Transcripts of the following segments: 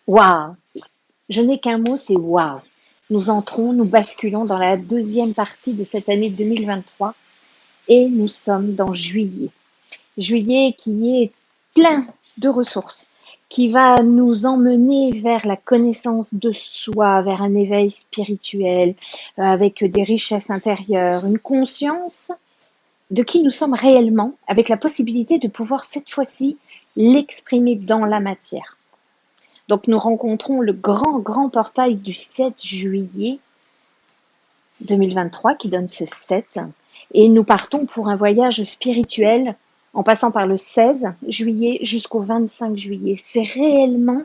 Waouh! Je n'ai qu'un mot, c'est waouh! Nous basculons dans la deuxième partie de cette année 2023 et nous sommes dans juillet. Juillet qui est plein de ressources, qui va nous emmener vers la connaissance de soi, vers un éveil spirituel, avec des richesses intérieures, une conscience de qui nous sommes réellement, avec la possibilité de pouvoir cette fois-ci l'exprimer dans la matière. Donc nous rencontrons le grand portail du 7 juillet 2023 qui donne ce 7 et nous partons pour un voyage spirituel en passant par le 16 juillet jusqu'au 25 juillet. C'est réellement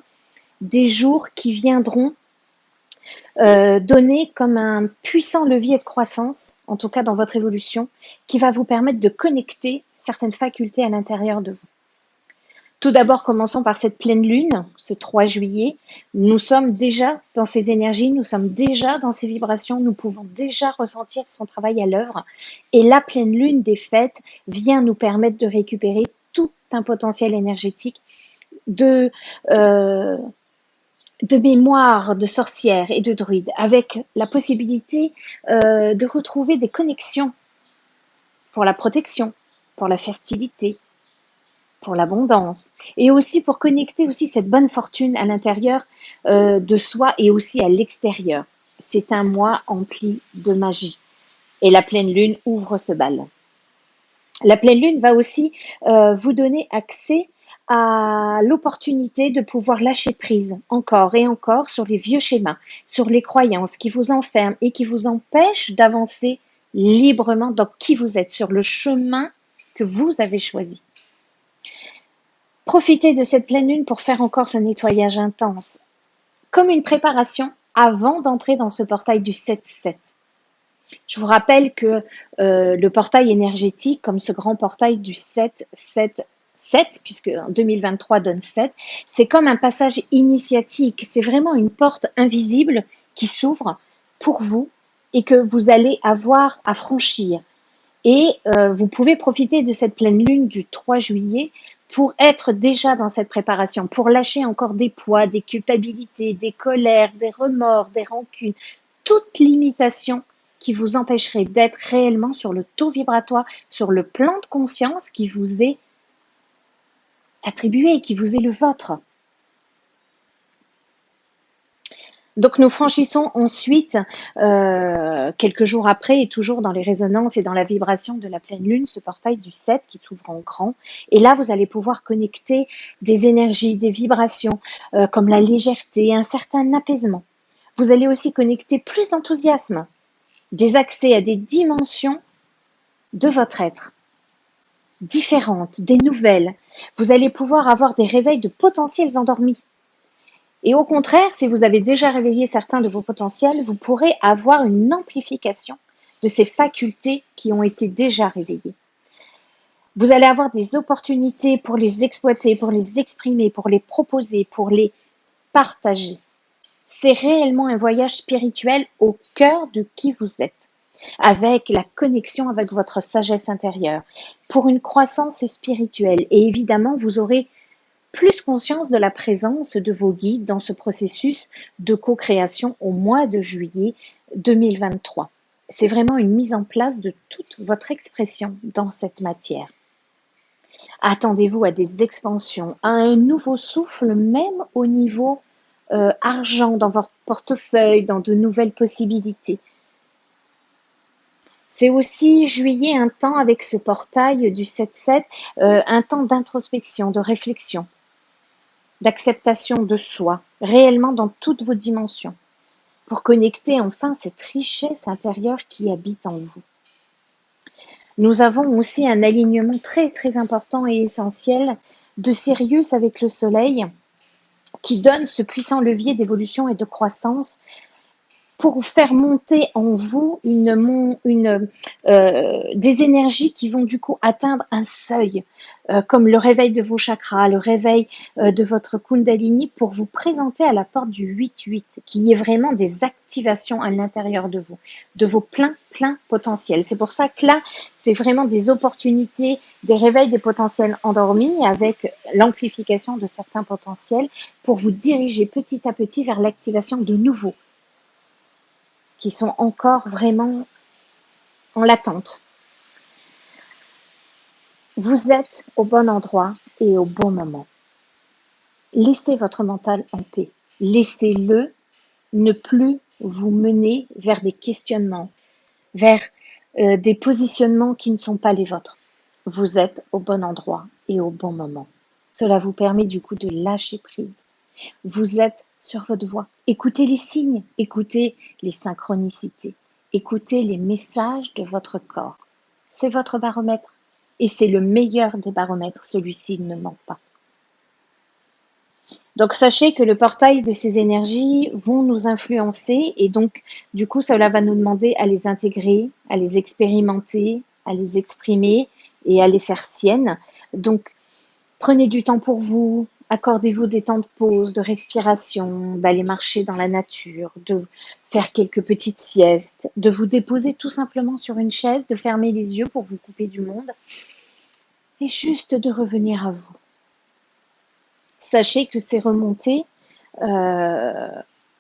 des jours qui viendront donner comme un puissant levier de croissance, en tout cas dans votre évolution, qui va vous permettre de connecter certaines facultés à l'intérieur de vous. Tout d'abord, commençons par cette pleine lune, ce 3 juillet. Nous sommes déjà dans ces énergies, nous sommes déjà dans ces vibrations, nous pouvons déjà ressentir son travail à l'œuvre. Et la pleine lune des fêtes vient nous permettre de récupérer tout un potentiel énergétique de, euh, de mémoire de sorcières et de druides, avec la possibilité de retrouver des connexions pour la protection, pour la fertilité, pour l'abondance et aussi pour connecter aussi cette bonne fortune à l'intérieur de soi et aussi à l'extérieur. C'est un mois empli de magie et la pleine lune ouvre ce bal. La pleine lune va aussi vous donner accès à l'opportunité de pouvoir lâcher prise encore et encore sur les vieux schémas, sur les croyances qui vous enferment et qui vous empêchent d'avancer librement dans qui vous êtes, sur le chemin que vous avez choisi. Profitez de cette pleine lune pour faire encore ce nettoyage intense, comme une préparation avant d'entrer dans ce portail du 7-7. Je vous rappelle que le portail énergétique, comme ce grand portail du 7-7-7, puisque en 2023 donne 7, c'est comme un passage initiatique. C'est vraiment une porte invisible qui s'ouvre pour vous et que vous allez avoir à franchir. Et vous pouvez profiter de cette pleine lune du 3 juillet pour être déjà dans cette préparation, pour lâcher encore des poids, des culpabilités, des colères, des remords, des rancunes, toute limitation qui vous empêcherait d'être réellement sur le taux vibratoire, sur le plan de conscience qui vous est attribué, qui vous est le vôtre. Donc nous franchissons ensuite, quelques jours après, et toujours dans les résonances et dans la vibration de la pleine lune, ce portail du 7 qui s'ouvre en grand. Et là, vous allez pouvoir connecter des énergies, des vibrations, comme la légèreté, un certain apaisement. Vous allez aussi connecter plus d'enthousiasme, des accès à des dimensions de votre être, différentes, des nouvelles. Vous allez pouvoir avoir des réveils de potentiels endormis. Et au contraire, si vous avez déjà réveillé certains de vos potentiels, vous pourrez avoir une amplification de ces facultés qui ont été déjà réveillées. Vous allez avoir des opportunités pour les exploiter, pour les exprimer, pour les proposer, pour les partager. C'est réellement un voyage spirituel au cœur de qui vous êtes, avec la connexion avec votre sagesse intérieure, pour une croissance spirituelle. Et évidemment, vous aurez plus conscience de la présence de vos guides dans ce processus de co-création au mois de juillet 2023. C'est vraiment une mise en place de toute votre expression dans cette matière. Attendez-vous à des expansions, à un nouveau souffle, même au niveau argent dans votre portefeuille, dans de nouvelles possibilités. C'est aussi juillet, un temps avec ce portail du 7-7, un temps d'introspection, de réflexion, d'acceptation de soi, réellement dans toutes vos dimensions, pour connecter enfin cette richesse intérieure qui habite en vous. Nous avons aussi un alignement très important et essentiel de Sirius avec le Soleil, qui donne ce puissant levier d'évolution et de croissance pour faire monter en vous des énergies qui vont du coup atteindre un seuil, comme le réveil de vos chakras, le réveil de votre Kundalini, pour vous présenter à la porte du 8-8, qui est vraiment des activations à l'intérieur de vous, de vos pleins potentiels. C'est pour ça que là, c'est vraiment des opportunités, des réveils des potentiels endormis avec l'amplification de certains potentiels pour vous diriger petit à petit vers l'activation de nouveaux qui sont encore vraiment en l'attente. Vous êtes au bon endroit et au bon moment. Laissez votre mental en paix. Laissez-le ne plus vous mener vers des questionnements, vers des positionnements qui ne sont pas les vôtres. Vous êtes au bon endroit et au bon moment. Cela vous permet du coup de lâcher prise. Vous êtes sur votre voie. Écoutez les signes, écoutez les synchronicités, écoutez les messages de votre corps. C'est votre baromètre et c'est le meilleur des baromètres, celui-ci ne ment pas. Donc sachez que le portail de ces énergies vont nous influencer et donc du coup cela va nous demander à les intégrer, à les expérimenter, à les exprimer et à les faire siennes. Donc prenez du temps pour vous, accordez-vous des temps de pause, de respiration, d'aller marcher dans la nature, de faire quelques petites siestes, de vous déposer tout simplement sur une chaise, de fermer les yeux pour vous couper du monde et juste de revenir à vous. Sachez que ces remontées euh,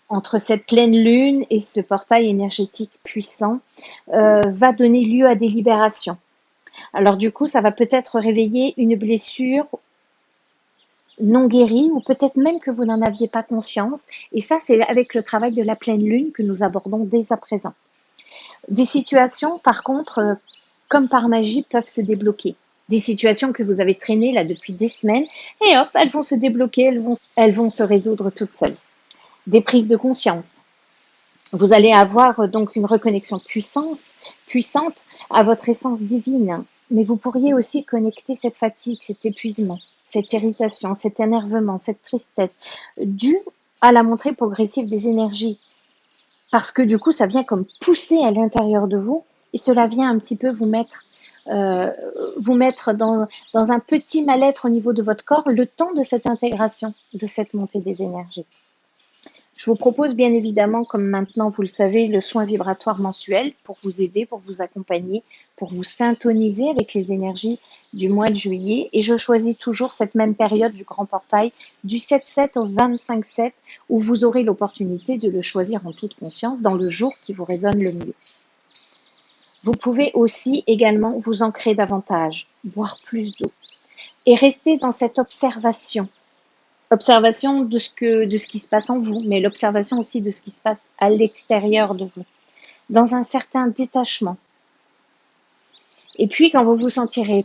entre cette pleine lune et ce portail énergétique puissant va donner lieu à des libérations. Alors du coup, ça va peut-être réveiller une blessure non guérie ou peut-être même que vous n'en aviez pas conscience. Et ça, c'est avec le travail de la pleine lune que nous abordons dès à présent. Des situations, par contre, comme par magie, peuvent se débloquer. Des situations que vous avez traînées là depuis des semaines, et hop, elles vont se débloquer, elles vont se résoudre toutes seules. Des prises de conscience. Vous allez avoir donc une reconnexion puissante à votre essence divine. Mais vous pourriez aussi connecter cette fatigue, cet épuisement, cette irritation, cet énervement, cette tristesse, due à la montée progressive des énergies. Parce que du coup, ça vient comme pousser à l'intérieur de vous et cela vient un petit peu euh, vous mettre dans un petit mal-être au niveau de votre corps le temps de cette intégration, de cette montée des énergies. Je vous propose bien évidemment, comme maintenant vous le savez, le soin vibratoire mensuel pour vous aider, pour vous accompagner, pour vous syntoniser avec les énergies du mois de juillet. Et je choisis toujours cette même période du grand portail du 7-7 au 25-7 où vous aurez l'opportunité de le choisir en toute conscience dans le jour qui vous résonne le mieux. Vous pouvez aussi également vous ancrer davantage, boire plus d'eau et rester dans cette observation de ce qui se passe en vous, mais l'observation aussi de ce qui se passe à l'extérieur de vous, dans un certain détachement. Et puis, quand vous vous sentirez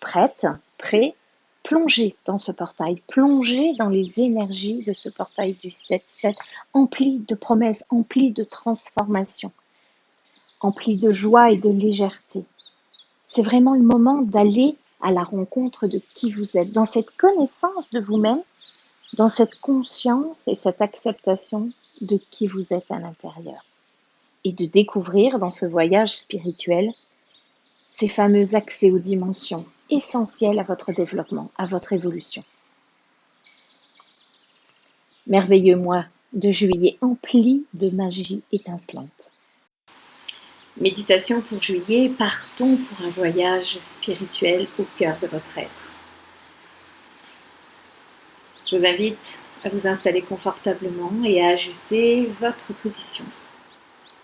prêt, plongez dans ce portail, plongez dans les énergies de ce portail du 7-7, empli de promesses, empli de transformations, empli de joie et de légèreté. C'est vraiment le moment d'aller à la rencontre de qui vous êtes, dans cette connaissance de vous-même, dans cette conscience et cette acceptation de qui vous êtes à l'intérieur. Et de découvrir dans ce voyage spirituel ces fameux accès aux dimensions essentielles à votre développement, à votre évolution. Merveilleux mois de juillet empli de magie étincelante. Méditation pour juillet, partons pour un voyage spirituel au cœur de votre être. Je vous invite à vous installer confortablement et à ajuster votre position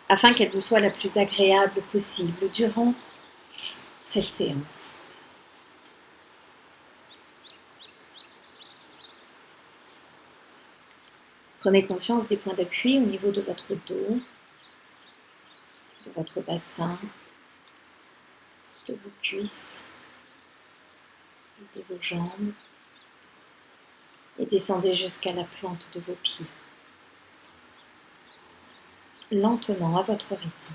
afin qu'elle vous soit la plus agréable possible durant cette séance. Prenez conscience des points d'appui au niveau de votre dos, de votre bassin, de vos cuisses, de vos jambes et descendez jusqu'à la plante de vos pieds. Lentement à votre rythme.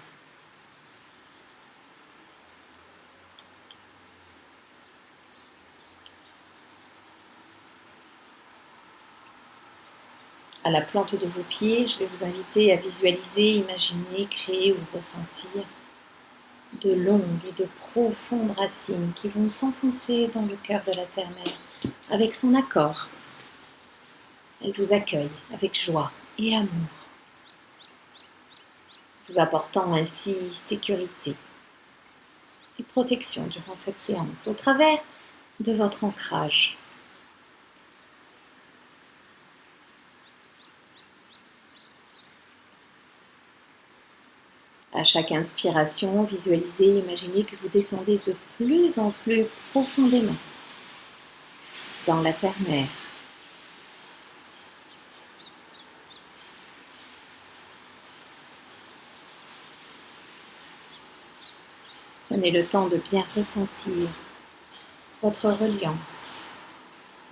À la plante de vos pieds, je vais vous inviter à visualiser, imaginer, créer ou ressentir de longues et de profondes racines qui vont s'enfoncer dans le cœur de la terre-mère avec son accord. Elle vous accueille avec joie et amour, vous apportant ainsi sécurité et protection durant cette séance au travers de votre ancrage. À chaque inspiration, visualisez, imaginez que vous descendez de plus en plus profondément dans la terre-mère. Prenez le temps de bien ressentir votre reliance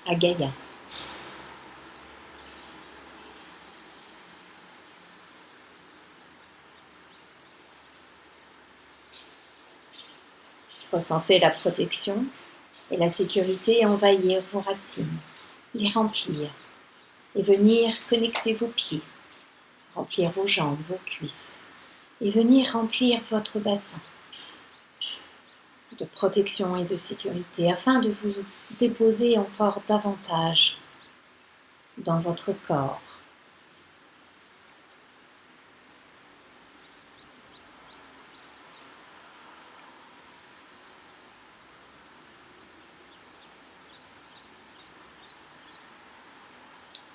à Gaïa. Ressentez la protection et la sécurité envahir vos racines, les remplir et venir connecter vos pieds, remplir vos jambes, vos cuisses et venir remplir votre bassin de protection et de sécurité afin de vous déposer encore davantage dans votre corps.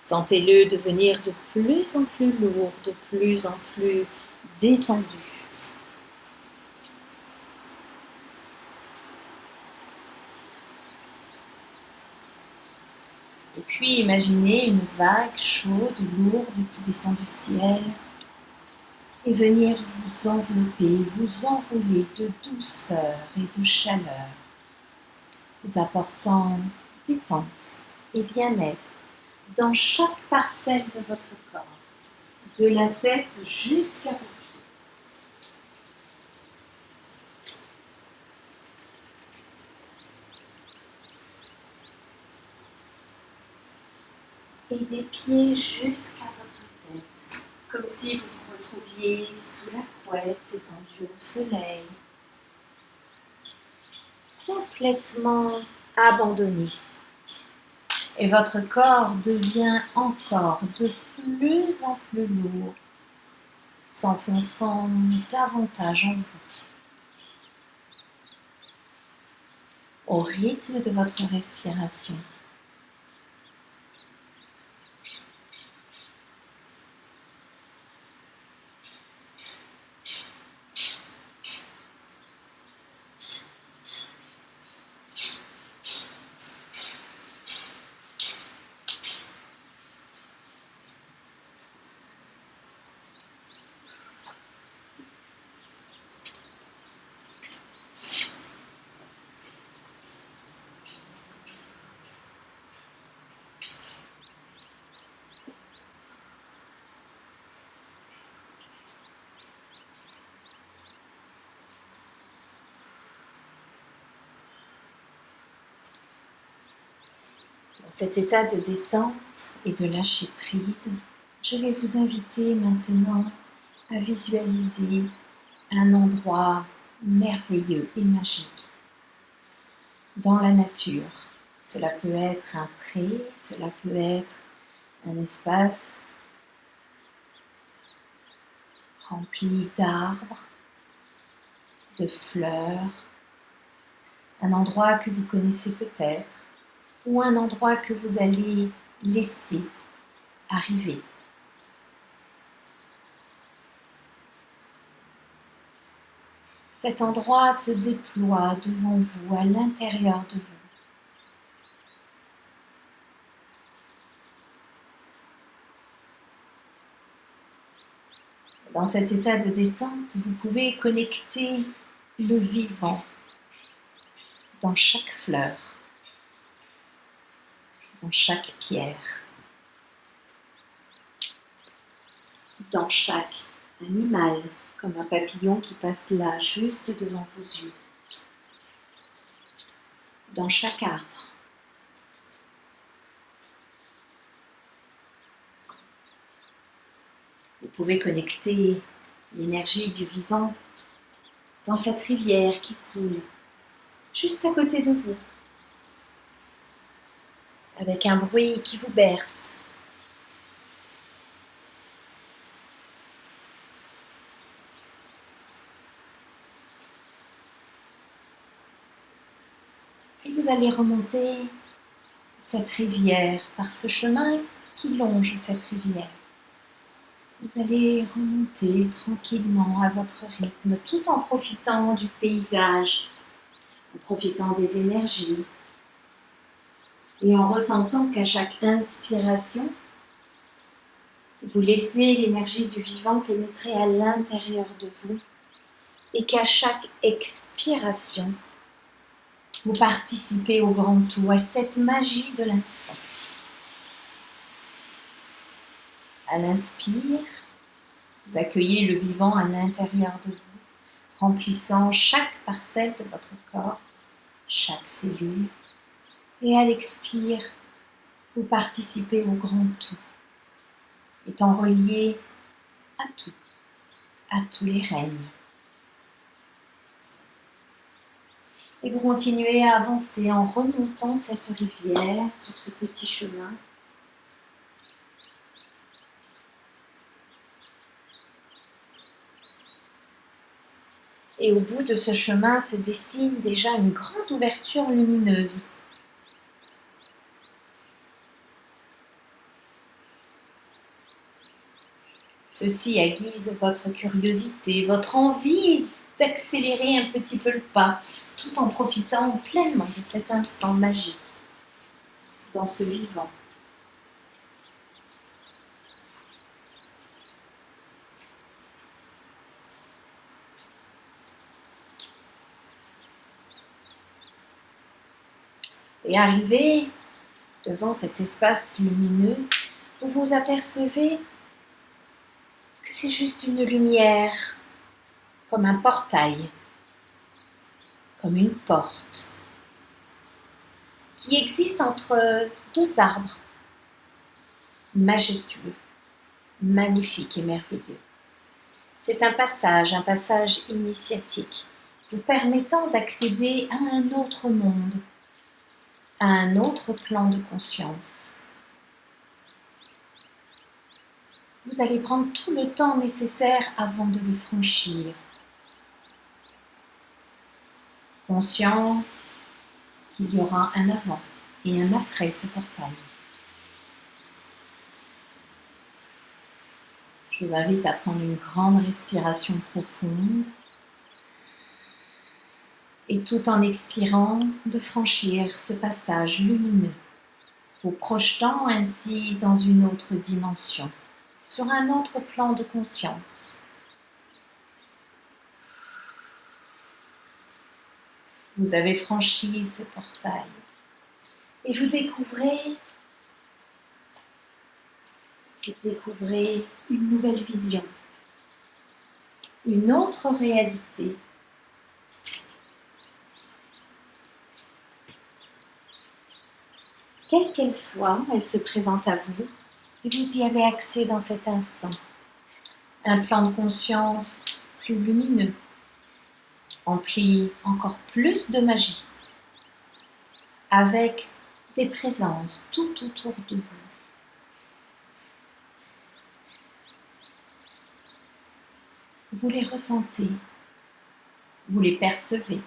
Sentez-le devenir de plus en plus lourd, de plus en plus détendu. Et puis imaginez une vague chaude, lourde qui descend du ciel et venir vous envelopper, vous enrouler de douceur et de chaleur, vous apportant détente et bien-être dans chaque parcelle de votre corps, de la tête jusqu'à vos pieds. Et des pieds jusqu'à votre tête, comme si vous vous retrouviez sous la couette, étendu au soleil, complètement abandonné. Et votre corps devient encore de plus en plus lourd, s'enfonçant davantage en vous. Au rythme de votre respiration. Dans cet état de détente et de lâcher prise, je vais vous inviter maintenant à visualiser un endroit merveilleux et magique dans la nature. Cela peut être un pré, cela peut être un espace rempli d'arbres, de fleurs, un endroit que vous connaissez peut-être, ou un endroit que vous allez laisser arriver. Cet endroit se déploie devant vous, à l'intérieur de vous. Dans cet état de détente, vous pouvez connecter le vivant dans chaque fleur, dans chaque pierre, dans chaque animal, comme un papillon qui passe là, juste devant vos yeux, dans chaque arbre, Vous pouvez connecter l'énergie du vivant dans cette rivière qui coule juste à côté de vous, avec un bruit qui vous berce. Et vous allez remonter cette rivière par ce chemin qui longe cette rivière. Vous allez remonter tranquillement à votre rythme, tout en profitant du paysage, en profitant des énergies et en ressentant qu'à chaque inspiration, vous laissez l'énergie du vivant pénétrer à l'intérieur de vous et qu'à chaque expiration, vous participez au grand tout, à cette magie de l'instant. À l'inspire, vous accueillez le vivant à l'intérieur de vous, remplissant chaque parcelle de votre corps, chaque cellule. Et à l'expire, vous participez au grand tout, étant relié à tout, à tous les règnes. Et vous continuez à avancer en remontant cette rivière sur ce petit chemin. Et au bout de ce chemin se dessine déjà une grande ouverture lumineuse. Ceci aiguise votre curiosité, votre envie d'accélérer un petit peu le pas, tout en profitant pleinement de cet instant magique dans ce vivant. Et arrivé devant cet espace lumineux, vous vous apercevez que c'est juste une lumière, comme un portail, comme une porte, qui existe entre deux arbres, majestueux, magnifique et merveilleux. C'est un passage initiatique, vous permettant d'accéder à un autre monde, à un autre plan de conscience. Vous allez prendre tout le temps nécessaire avant de le franchir, conscient qu'il y aura un avant et un après ce portail. Je vous invite à prendre une grande respiration profonde et tout en expirant, de franchir ce passage lumineux, vous projetant ainsi dans une autre dimension, sur un autre plan de conscience. Vous avez franchi ce portail et vous découvrez une nouvelle vision, une autre réalité. Quelle qu'elle soit, elle se présente à vous et vous y avez accès dans cet instant. Un plan de conscience plus lumineux, empli encore plus de magie, avec des présences tout autour de vous. Vous les ressentez, vous les percevez,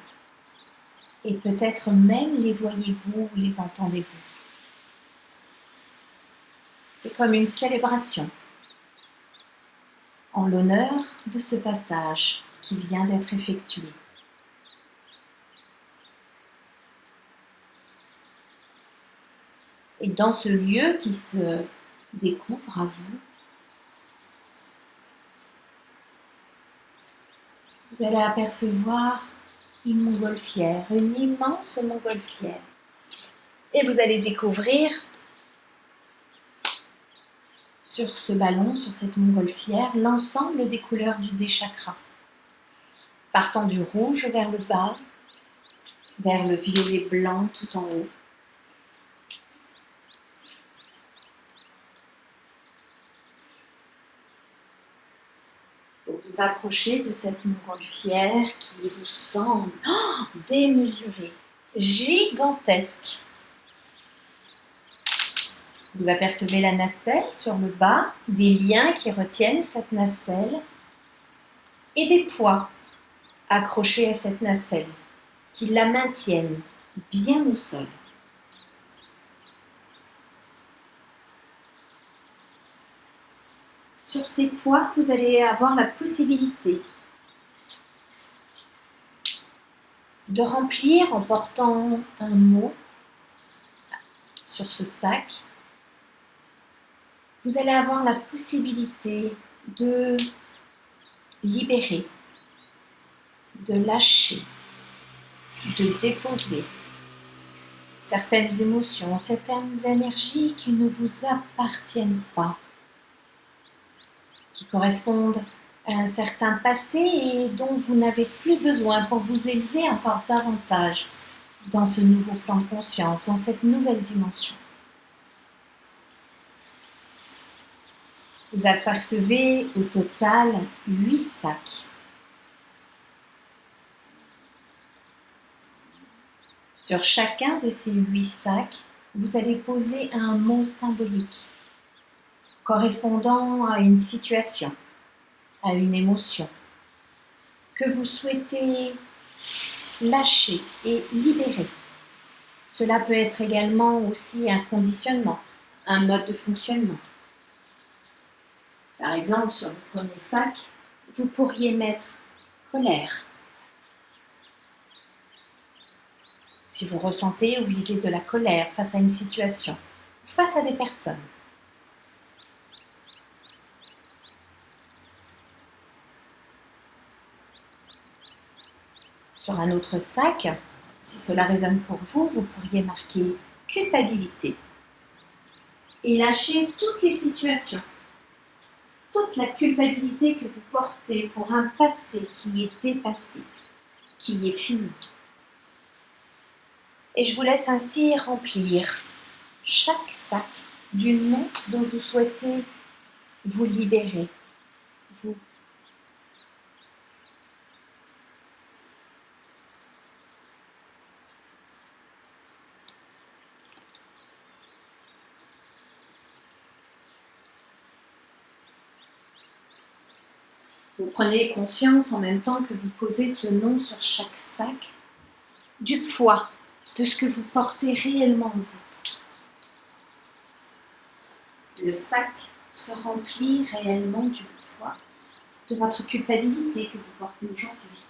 et peut-être même les voyez-vous, les entendez-vous. C'est comme une célébration en l'honneur de ce passage qui vient d'être effectué. Et dans ce lieu qui se découvre à vous, vous allez apercevoir une montgolfière, une immense montgolfière. Et vous allez découvrir sur ce ballon, sur cette montgolfière, l'ensemble des couleurs du Deshakra. Partant du rouge vers le bas, vers le violet blanc tout en haut. vous approchez de cette montgolfière qui vous semble démesurée, gigantesque. Vous apercevez la nacelle sur le bas, des liens qui retiennent cette nacelle et des poids accrochés à cette nacelle qui la maintiennent bien au sol. Sur ces poids, vous allez avoir la possibilité de remplir en portant un mot sur ce sac. Vous allez avoir la possibilité de libérer, de lâcher, de déposer certaines émotions, certaines énergies qui ne vous appartiennent pas, qui correspondent à un certain passé et dont vous n'avez plus besoin pour vous élever encore davantage dans ce nouveau plan de conscience, dans cette nouvelle dimension. Vous apercevez au total 8 sacs. Sur chacun de ces 8 sacs, vous allez poser un mot symbolique correspondant à une situation, à une émotion que vous souhaitez lâcher et libérer. Cela peut être également aussi un conditionnement, un mode de fonctionnement. Par exemple, sur le premier sac, vous pourriez mettre colère. Si vous ressentez ou vivez de la colère face à une situation, face à des personnes. Sur un autre sac, si cela résonne pour vous, vous pourriez marquer culpabilité et lâcher toutes les situations, toute la culpabilité que vous portez pour un passé qui est dépassé, qui est fini. Et je vous laisse ainsi remplir chaque sac du nom dont vous souhaitez vous libérer, vous. Vous prenez conscience en même temps que vous posez ce nom sur chaque sac du poids de ce que vous portez réellement en vous. Le sac se remplit réellement du poids de votre culpabilité que vous portez aujourd'hui,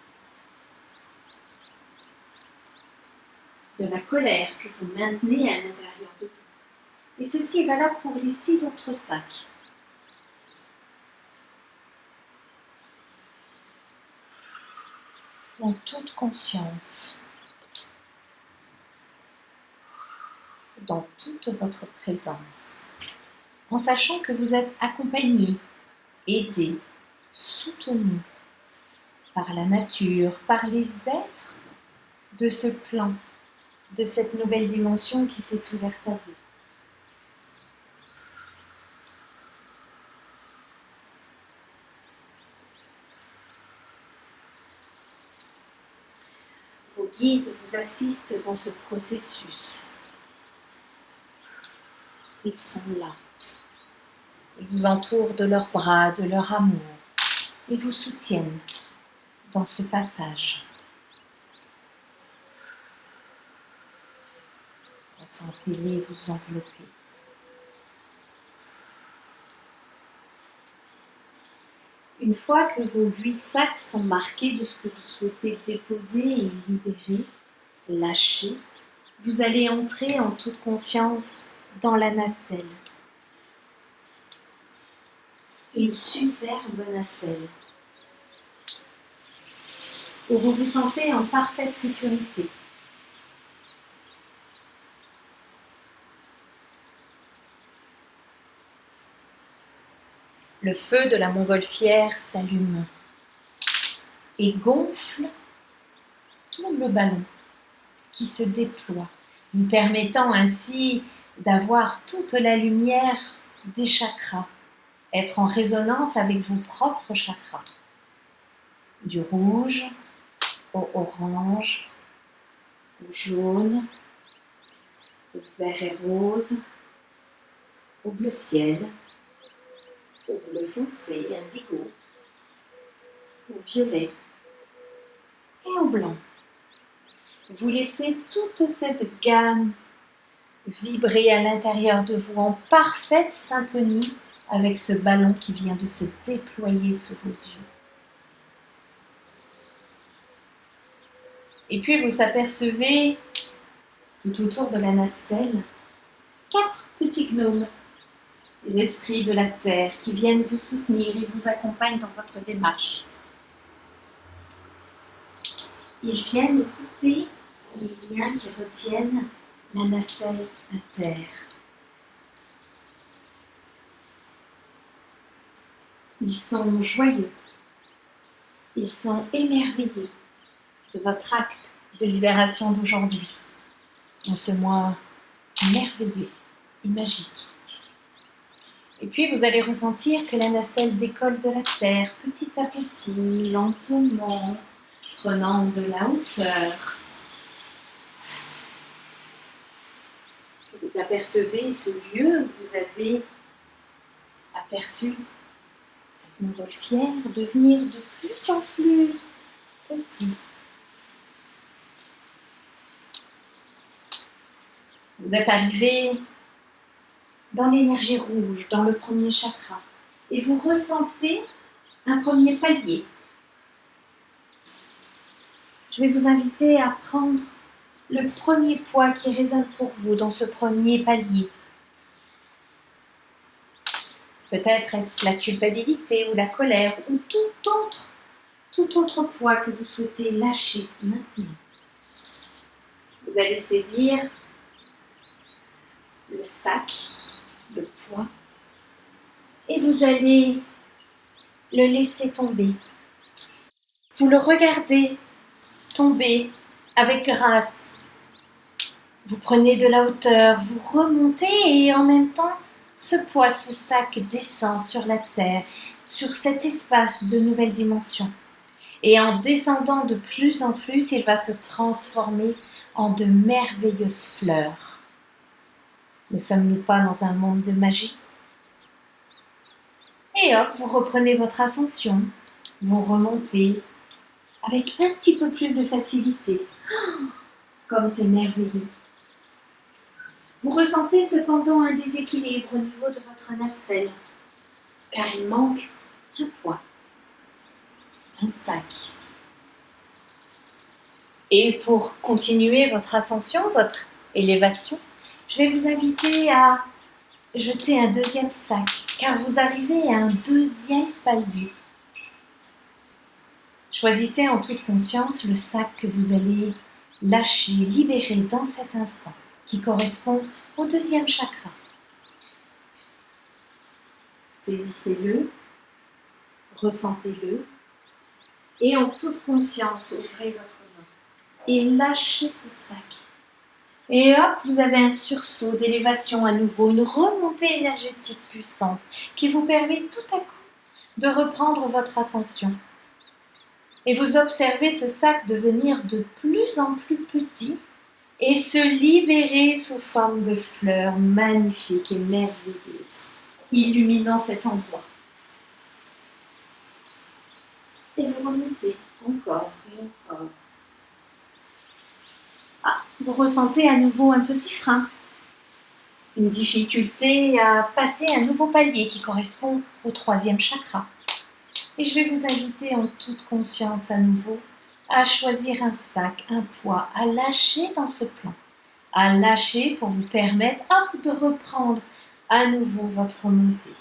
de la colère que vous maintenez à l'intérieur de vous. Et ceci est valable pour les 6 autres sacs. En toute conscience, dans toute votre présence, en sachant que vous êtes accompagné, aidé, soutenu par la nature, par les êtres de ce plan, de cette nouvelle dimension qui s'est ouverte à vous. Vos guides vous assistent dans ce processus. Ils sont là. Ils vous entourent de leurs bras, de leur amour. Ils vous soutiennent dans ce passage. Ressentez-les vous envelopper. Une fois que vos 8 sacs sont marqués de ce que vous souhaitez déposer et libérer, lâcher, vous allez entrer en toute conscience dans la nacelle. Une superbe nacelle où vous vous sentez en parfaite sécurité. Le feu de la montgolfière s'allume et gonfle tout le ballon qui se déploie, vous permettant ainsi d'avoir toute la lumière des chakras, être en résonance avec vos propres chakras. du rouge au orange, au jaune, au vert et rose, au bleu ciel, au bleu foncé, indigo, au violet et au blanc. Vous laissez toute cette gamme vibrer à l'intérieur de vous en parfaite syntonie avec ce ballon qui vient de se déployer sous vos yeux. Et puis vous apercevez tout autour de la nacelle 4 petits gnomes, les esprits de la terre qui viennent vous soutenir et vous accompagnent dans votre démarche. Ils viennent couper les liens qui retiennent la nacelle à terre. Ils sont joyeux, ils sont émerveillés de votre acte de libération d'aujourd'hui, en ce mois merveilleux et magique. Et puis vous allez ressentir que la nacelle décolle de la terre petit à petit, lentement, prenant de la hauteur. Vous apercevez ce lieu où vous avez aperçu cette montgolfière devenir de plus en plus petit. Vous êtes arrivé dans l'énergie rouge, dans le premier chakra, et vous ressentez un premier palier. Je vais vous inviter à prendre le premier poids qui résonne pour vous dans ce premier palier. Peut-être est-ce la culpabilité ou la colère ou tout autre poids que vous souhaitez lâcher maintenant. Vous allez saisir le sac, le poids, et vous allez le laisser tomber. Vous le regardez tomber avec grâce. Vous prenez de la hauteur, vous remontez et en même temps, ce poids, ce sac descend sur la terre, sur cet espace de nouvelle dimension. Et en descendant de plus en plus, il va se transformer en de merveilleuses fleurs. Ne sommes-nous pas dans un monde de magie? Et hop, vous reprenez votre ascension, vous remontez avec un petit peu plus de facilité. Comme c'est merveilleux. Vous ressentez cependant un déséquilibre au niveau de votre nacelle, car il manque un poids, un sac. Et pour continuer votre ascension, votre élévation, je vais vous inviter à jeter un deuxième sac, car vous arrivez à un deuxième palier. Choisissez en toute conscience le sac que vous allez lâcher, libérer dans cet instant, qui correspond au deuxième chakra. Saisissez-le, ressentez-le, et en toute conscience, ouvrez votre main et lâchez ce sac. Et hop, vous avez un sursaut d'élévation à nouveau, une remontée énergétique puissante qui vous permet tout à coup de reprendre votre ascension. Et vous observez ce sac devenir de plus en plus petit et se libérer sous forme de fleurs magnifiques et merveilleuses, illuminant cet endroit. Et vous remontez encore et encore. Vous ressentez à nouveau un petit frein, une difficulté à passer un nouveau palier qui correspond au troisième chakra. Et je vais vous inviter en toute conscience à nouveau à choisir un sac, un poids, à lâcher dans ce plan. À lâcher pour vous permettre de reprendre à nouveau votre montée.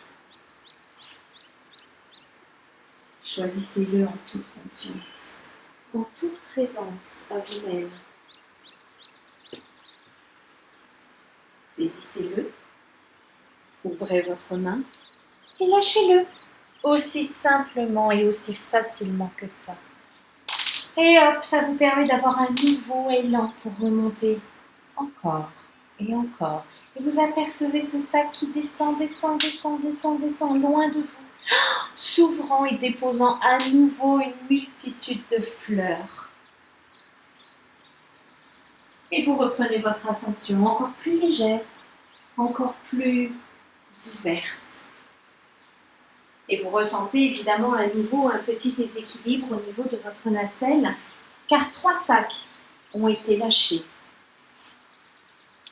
Choisissez-le en toute conscience, en toute présence à vous-même. Saisissez-le, ouvrez votre main et lâchez-le. Aussi simplement et aussi facilement que ça. Et hop, ça vous permet d'avoir un nouveau élan pour remonter encore et encore. Et vous apercevez ce sac qui descend loin de vous, s'ouvrant et déposant à nouveau une multitude de fleurs. Et vous reprenez votre ascension encore plus légère, encore plus ouverte. Et vous ressentez évidemment à nouveau un petit déséquilibre au niveau de votre nacelle, car 3 sacs ont été lâchés.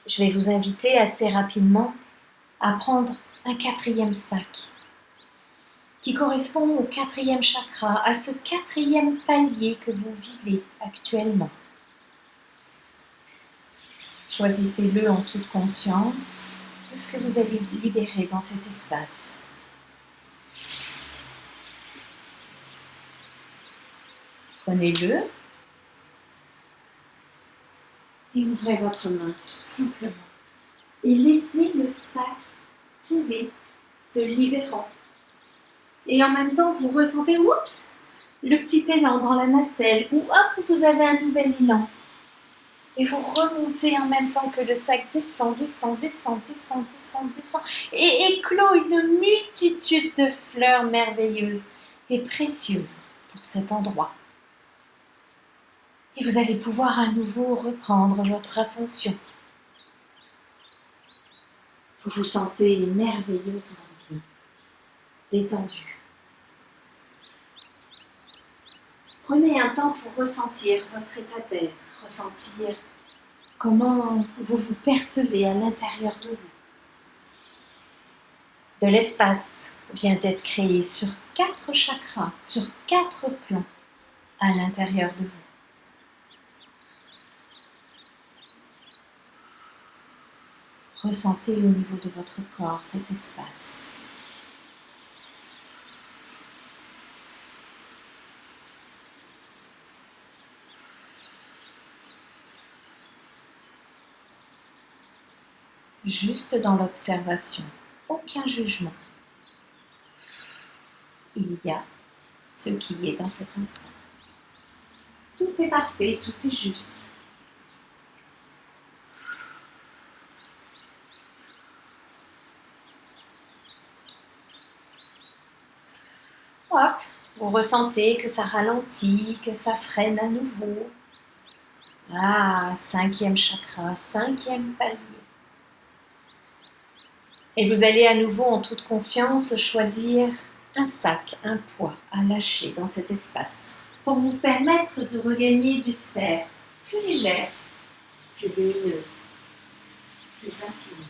Je vais vous inviter assez rapidement à prendre un 4e sac qui correspond au 4e chakra, à ce 4e palier que vous vivez actuellement. Choisissez-le en toute conscience de ce que vous allez libérer dans cet espace. Prenez-le et ouvrez votre main tout simplement. Et laissez le sac tomber, se libérant. Et en même temps, vous ressentez, oups, le petit élan dans la nacelle, ou hop, vous avez un nouvel élan. Et vous remontez en même temps que le sac descend, et éclot une multitude de fleurs merveilleuses et précieuses pour cet endroit. Et vous allez pouvoir à nouveau reprendre votre ascension. Vous vous sentez merveilleusement bien, détendu. Prenez un temps pour ressentir votre état d'être, ressentir comment vous vous percevez à l'intérieur de vous. De l'espace vient d'être créé sur 4 chakras, sur 4 plans à l'intérieur de vous. Ressentez au niveau de votre corps cet espace. Juste dans l'observation, aucun jugement. Il y a ce qui est dans cet instant. Tout est parfait, tout est juste. Hop, vous ressentez que ça ralentit, que ça freine à nouveau. Ah, 5e chakra, 5e palier. Et vous allez à nouveau en toute conscience choisir un sac, un poids à lâcher dans cet espace pour vous permettre de regagner du sphère plus légère, plus lumineuse, plus infinie.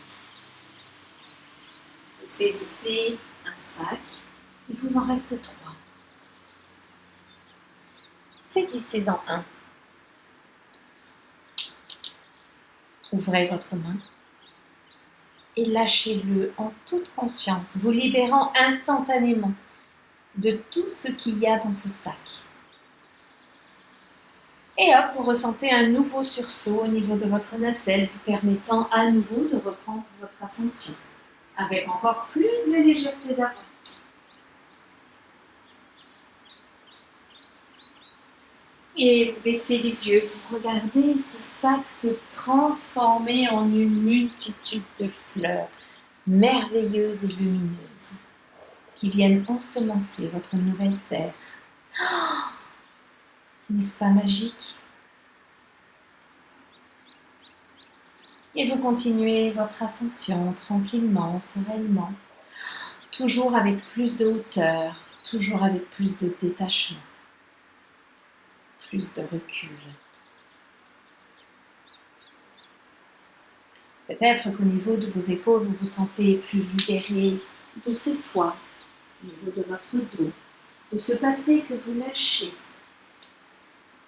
Vous saisissez un sac, il vous en reste 3. Saisissez-en un. Ouvrez votre main et lâchez-le en toute conscience, vous libérant instantanément de tout ce qu'il y a dans ce sac. Et hop, vous ressentez un nouveau sursaut au niveau de votre nacelle, vous permettant à nouveau de reprendre votre ascension, avec encore plus de légèreté d'avant. Et vous baissez les yeux, vous regardez ce sac se transformer en une multitude de fleurs merveilleuses et lumineuses qui viennent ensemencer votre nouvelle terre. Oh, n'est-ce pas magique? Et vous continuez votre ascension tranquillement, sereinement, toujours avec plus de hauteur, toujours avec plus de détachement, plus de recul. Peut-être qu'au niveau de vos épaules, vous vous sentez plus libéré de ces poids, au niveau de votre dos, de ce passé que vous lâchez.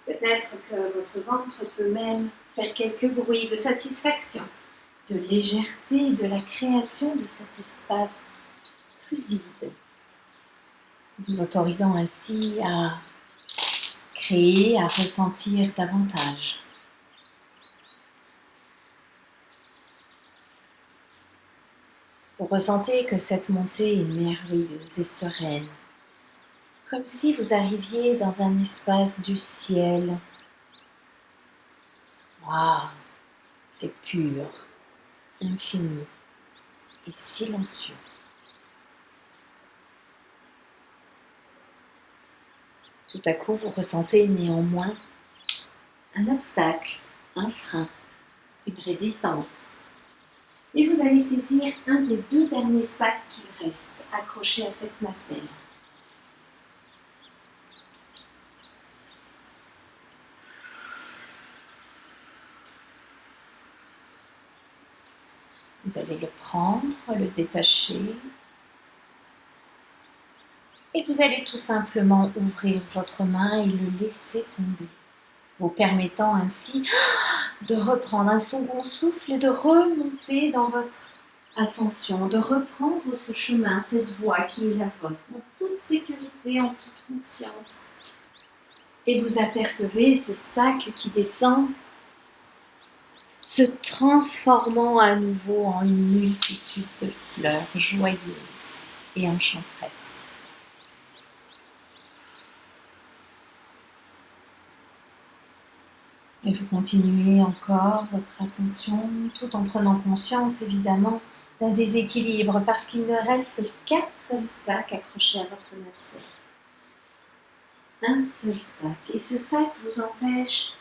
Peut-être que votre ventre peut même faire quelques bruits de satisfaction, de légèreté, de la création de cet espace plus vide, vous autorisant ainsi à créer, à ressentir davantage. Vous ressentez que cette montée est merveilleuse et sereine, comme si vous arriviez dans un espace du ciel. Waouh, c'est pur, infini et silencieux. Tout à coup, vous ressentez néanmoins un obstacle, un frein, une résistance. Et vous allez saisir un des 2 derniers sacs qu'il reste, accrochés à cette nacelle. Vous allez le prendre, le détacher, et vous allez tout simplement ouvrir votre main et le laisser tomber, vous permettant ainsi de reprendre un second souffle et de remonter dans votre ascension, de reprendre ce chemin, cette voie qui est la vôtre, en toute sécurité, en toute conscience. Et vous apercevez ce sac qui descend, se transformant à nouveau en une multitude de fleurs joyeuses et enchanteresses. Et vous continuez encore votre ascension tout en prenant conscience évidemment d'un déséquilibre parce qu'il ne reste qu'un seul sac accroché à votre nacelle. Un seul sac. Et ce sac vous empêche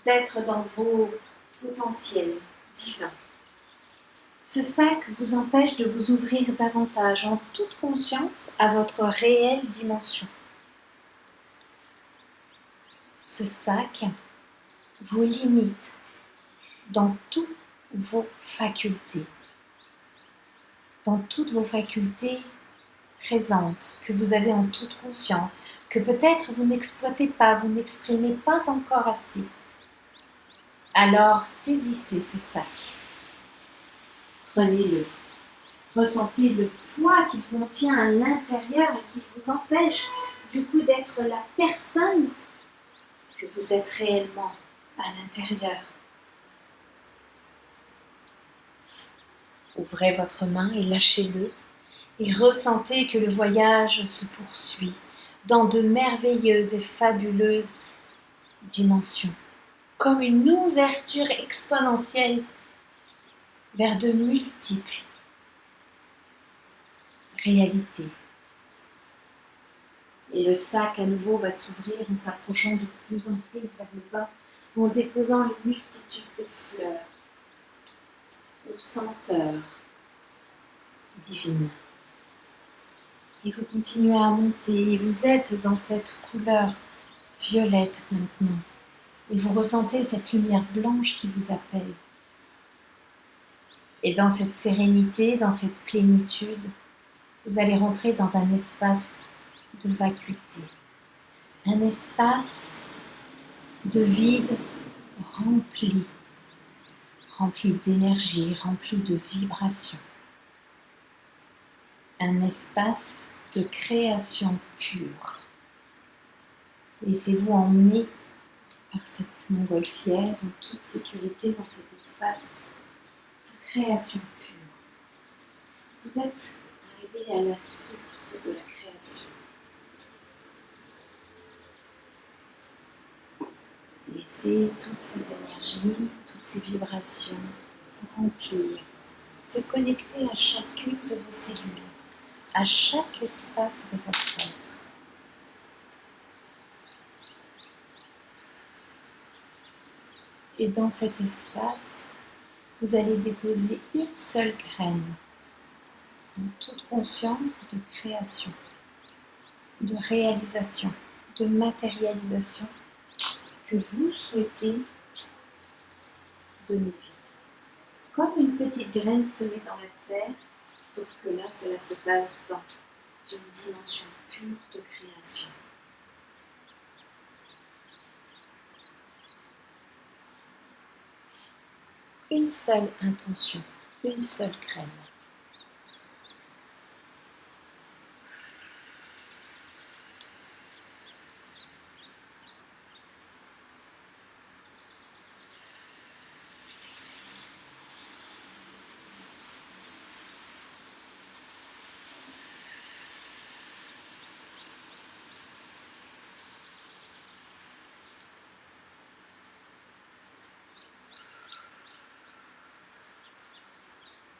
d'être dans vos potentiels divins. Ce sac vous empêche de vous ouvrir davantage en toute conscience à votre réelle dimension. Ce sac vous limite dans toutes vos facultés. Dans toutes vos facultés présentes, que vous avez en toute conscience, que peut-être vous n'exploitez pas, vous n'exprimez pas encore assez. Alors saisissez ce sac. Prenez-le. Ressentez le poids qu'il contient à l'intérieur et qui vous empêche du coup d'être la personne que vous êtes réellement à l'intérieur. Ouvrez votre main et lâchez-le et ressentez que le voyage se poursuit dans de merveilleuses et fabuleuses dimensions, comme une ouverture exponentielle vers de multiples réalités. Et le sac à nouveau va s'ouvrir en s'approchant de plus en plus vers le bas, en déposant une multitude de fleurs aux senteurs divines. Et vous continuez à monter, et vous êtes dans cette couleur violette maintenant. Et vous ressentez cette lumière blanche qui vous appelle. Et dans cette sérénité, dans cette plénitude, vous allez rentrer dans un espace de vacuité. Un espace de vide rempli d'énergie, rempli de vibrations. Un espace de création pure. Laissez-vous emmener par cette montgolfière en toute sécurité dans cet espace de création pure. Vous êtes arrivé à la source de la création. Laissez toutes ces énergies, toutes ces vibrations vous remplir, se connecter à chacune de vos cellules, à chaque espace de votre être. Et dans cet espace, vous allez déposer une seule graine, en toute conscience de création, de réalisation, de matérialisation que vous souhaitez donner vie. Comme une petite graine semée dans la terre, sauf que là, cela se passe dans une dimension pure de création. Une seule intention, une seule graine.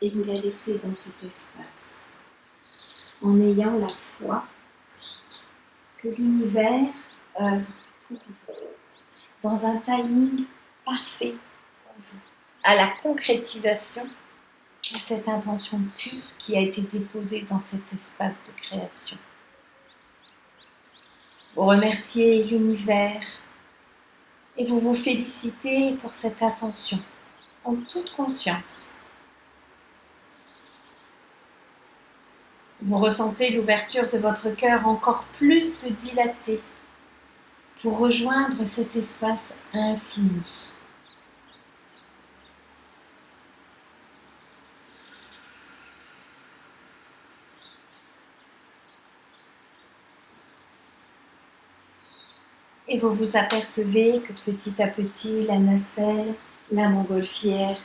Et vous la laissez dans cet espace, en ayant la foi que l'univers œuvre pour vous, dans un timing parfait pour vous, à la concrétisation de cette intention pure qui a été déposée dans cet espace de création. Vous remerciez l'univers et vous vous félicitez pour cette ascension en toute conscience. Vous ressentez l'ouverture de votre cœur encore plus se dilater pour rejoindre cet espace infini. Et vous vous apercevez que petit à petit, la nacelle, la montgolfière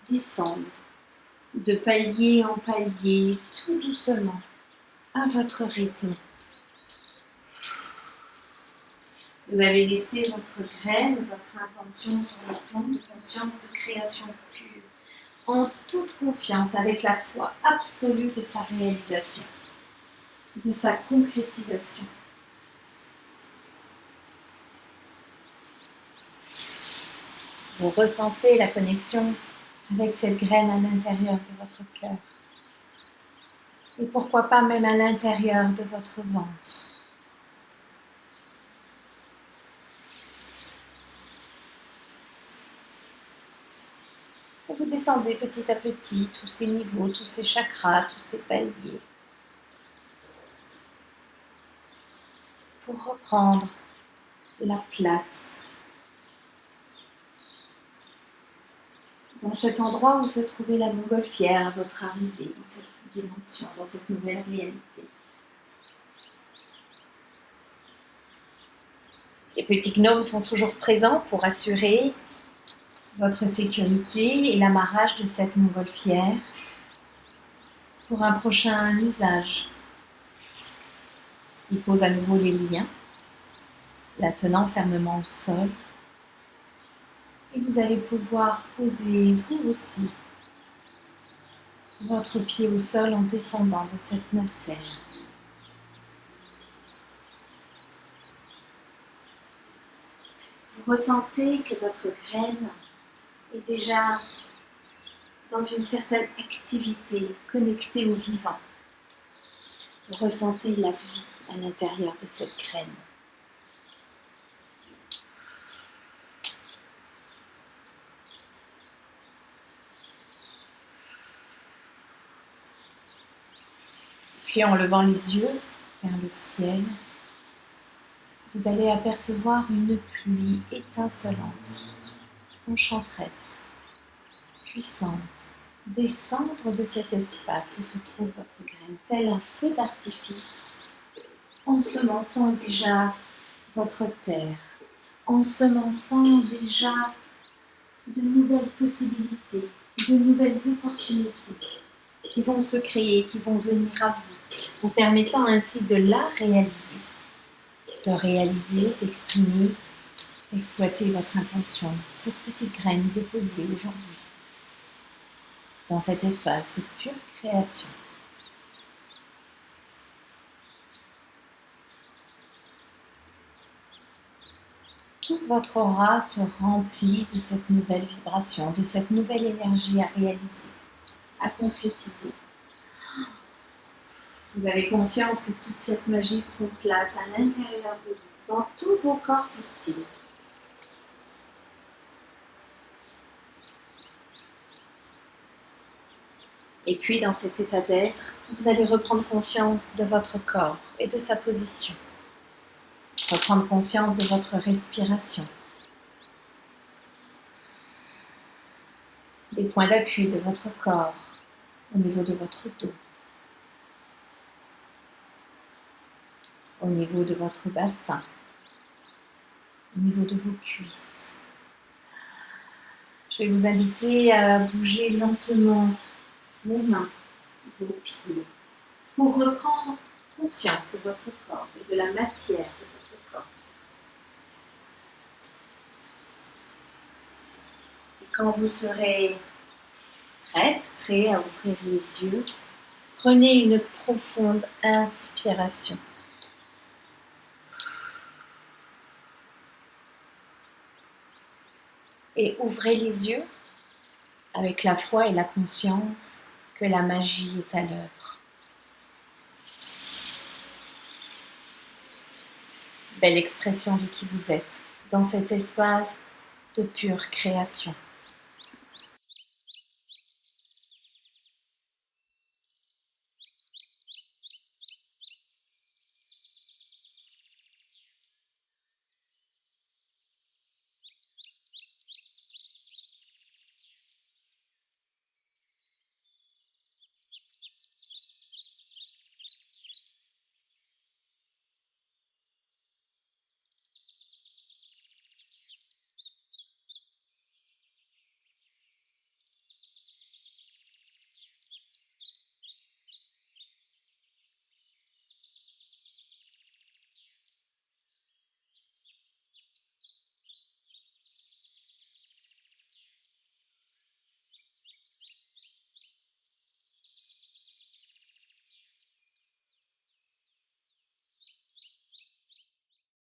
descendent de palier en palier, tout doucement, à votre rythme. Vous avez laissé votre graine, votre intention sur le plan de conscience de création pure, en toute confiance, avec la foi absolue de sa réalisation, de sa concrétisation. Vous ressentez la connexion avec cette graine à l'intérieur de votre cœur. Et pourquoi pas même à l'intérieur de votre ventre. Et vous descendez petit à petit tous ces niveaux, tous ces chakras, tous ces paliers. Pour reprendre la place dans cet endroit où se trouvait la montgolfière à votre arrivée, dans cette dimension, dans cette nouvelle réalité. Les petits gnomes sont toujours présents pour assurer votre sécurité et l'amarrage de cette montgolfière pour un prochain usage. Ils posent à nouveau les liens, la tenant fermement au sol. Et vous allez pouvoir poser, vous aussi, votre pied au sol en descendant de cette nacelle. Vous ressentez que votre graine est déjà dans une certaine activité, connectée au vivant. Vous ressentez la vie à l'intérieur de cette graine. Puis en levant les yeux vers le ciel, vous allez apercevoir une pluie étincelante, enchanteresse, puissante, descendre de cet espace où se trouve votre graine, tel un feu d'artifice, ensemençant déjà votre terre, ensemençant déjà de nouvelles possibilités, de nouvelles opportunités qui vont se créer, qui vont venir à vous permettant ainsi de la réaliser, d'exprimer, d'exploiter votre intention, cette petite graine déposée aujourd'hui dans cet espace de pure création. Toute votre aura se remplit de cette nouvelle vibration, de cette nouvelle énergie à réaliser, à concrétiser. Vous avez conscience que toute cette magie prend place à l'intérieur de vous, dans tous vos corps subtils. Et puis, dans cet état d'être, vous allez reprendre conscience de votre corps et de sa position. Reprendre conscience de votre respiration. Des points d'appui de votre corps au niveau de votre dos. Au niveau de votre bassin, au niveau de vos cuisses. Je vais vous inviter à bouger lentement vos mains, vos pieds, pour reprendre conscience de votre corps et de la matière de votre corps. Et quand vous serez prêt à ouvrir les yeux, prenez une profonde inspiration. et ouvrez les yeux avec la foi et la conscience que la magie est à l'œuvre. Belle expression de qui vous êtes dans cet espace de pure création.